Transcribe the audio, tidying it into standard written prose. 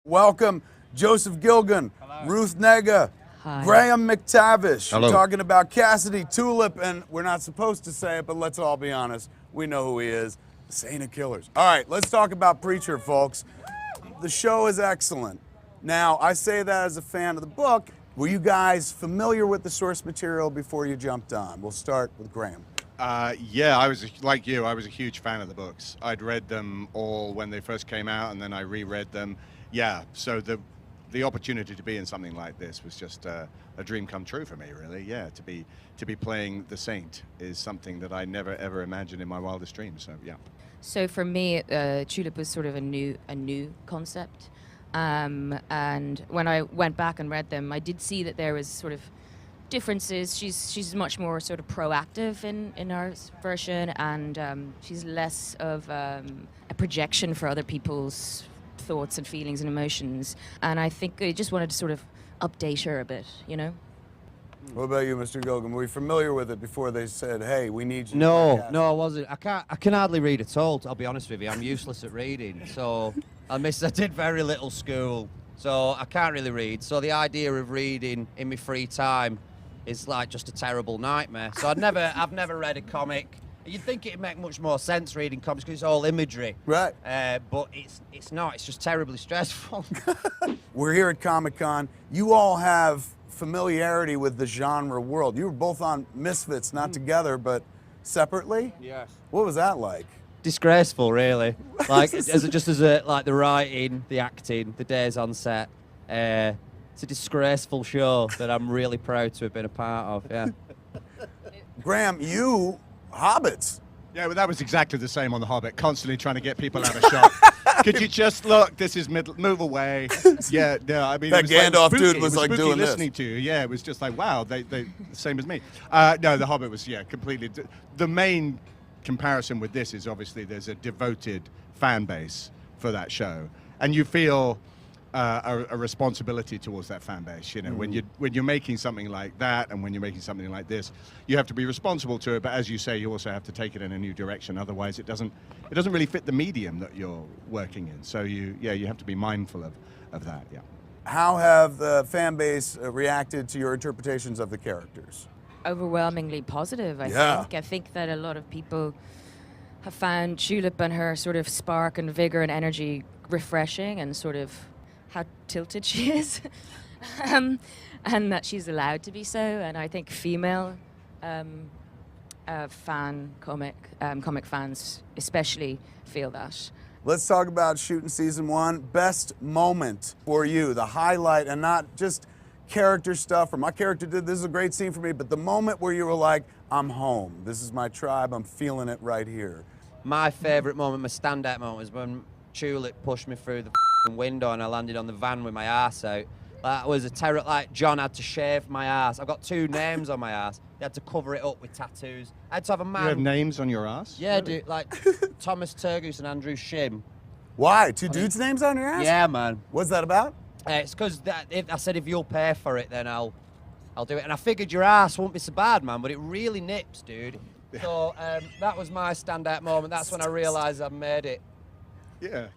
Welcome, Joseph Gilgan, Ruth Negga, Hi. Gрэм МакТавиш. Hello. We're talking about Cassidy Tulip, and we're not supposed to say it, but let's all be honest. We know who he is, the Saint of Killers. All right, let's talk about Preacher, folks. The show is excellent. Now, I say that as a fan of the book. Were you guys familiar with the source material before you jumped on? We'll start with Graham. Yeah, I was like you. I was a huge fan of the books. I'd read them all when they first came out, and then I reread them. Yeah, so the opportunity to be in something like this was just a dream come true for me, really. Yeah, to be playing the Saint is something that I never ever imagined in my wildest dreams. So yeah. So for me, Tulip was sort of a new concept, and when I went back and read them, I did see that there was sort of differences. She's much more sort of proactive in our version, and she's less of a projection for other people's thoughts and feelings and emotions. And I think I just wanted to sort of update her a bit, you know. What about you, Mr. Gilgan? Were you familiar with it before they said, "Hey, we need you"? No, I wasn't. I can hardly read at all. I'll be honest with you. I'm useless at reading. So I did very little school, so I can't really read. So the idea of reading in my free time is like just a terrible nightmare. So I've never read a comic. You'd think it'd make much more sense reading comics because it's all imagery. Right. But it's not. It's just terribly stressful. We're here at Comic-Con. You all have familiarity with the genre world. You were both on Misfits, not together, but separately? Yes. What was that like? Disgraceful, really. Like as the writing, the acting, the days on set. It's a disgraceful show that I'm really proud to have been a part of. Yeah. Graham, you hobbits. Yeah, well, that was exactly the same on The Hobbit, constantly trying to get people out of shot. Could you just look? This is move away. Yeah, no, I mean, That it was Gandalf like spooky. dude was It was like spooky doing this. listening to you. Yeah, it was just like, wow, they same as me. No, The Hobbit was, yeah, completely. The main comparison with this is obviously there's a devoted fan base for that show, and you feel a responsibility towards that fan base. You know, when you're making something like that, and when you're making something like this, you have to be responsible to it. But as you say, you also have to take it in a new direction. Otherwise, it doesn't really fit the medium that you're working in. So you have to be mindful of that. Yeah. How have the fan base reacted to your interpretations of the characters? Overwhelmingly positive, I think. I think that a lot of people have found Tulip and her sort of spark and vigor and energy refreshing, and sort of how tilted she is, and that she's allowed to be so. And I think female comic fans especially feel that. Let's talk about shooting season 1. Best moment for you, the highlight, and not just character stuff, or my character did this is a great scene for me, but the moment where you were like, I'm home. This is my tribe. I'm feeling it right here. My favourite moment, my standout moment, was when Tulip pushed me through the window and I landed on the van with my ass out. That was a terror. Like, John had to shave my ass. I've got 2 names on my ass. They had to cover it up with tattoos. I had to have a man. You have names on your ass? Yeah, really? dude. Like Thomas Turgoose and Andrew Shim. Why? 2 dudes' names on your ass? Yeah, man. What's that about? It's because I said if you'll pay for it, then I'll do it. And I figured your ass won't be so bad, man. But it really nips, dude. So that was my standout moment. That's when I realised I made it. Yeah.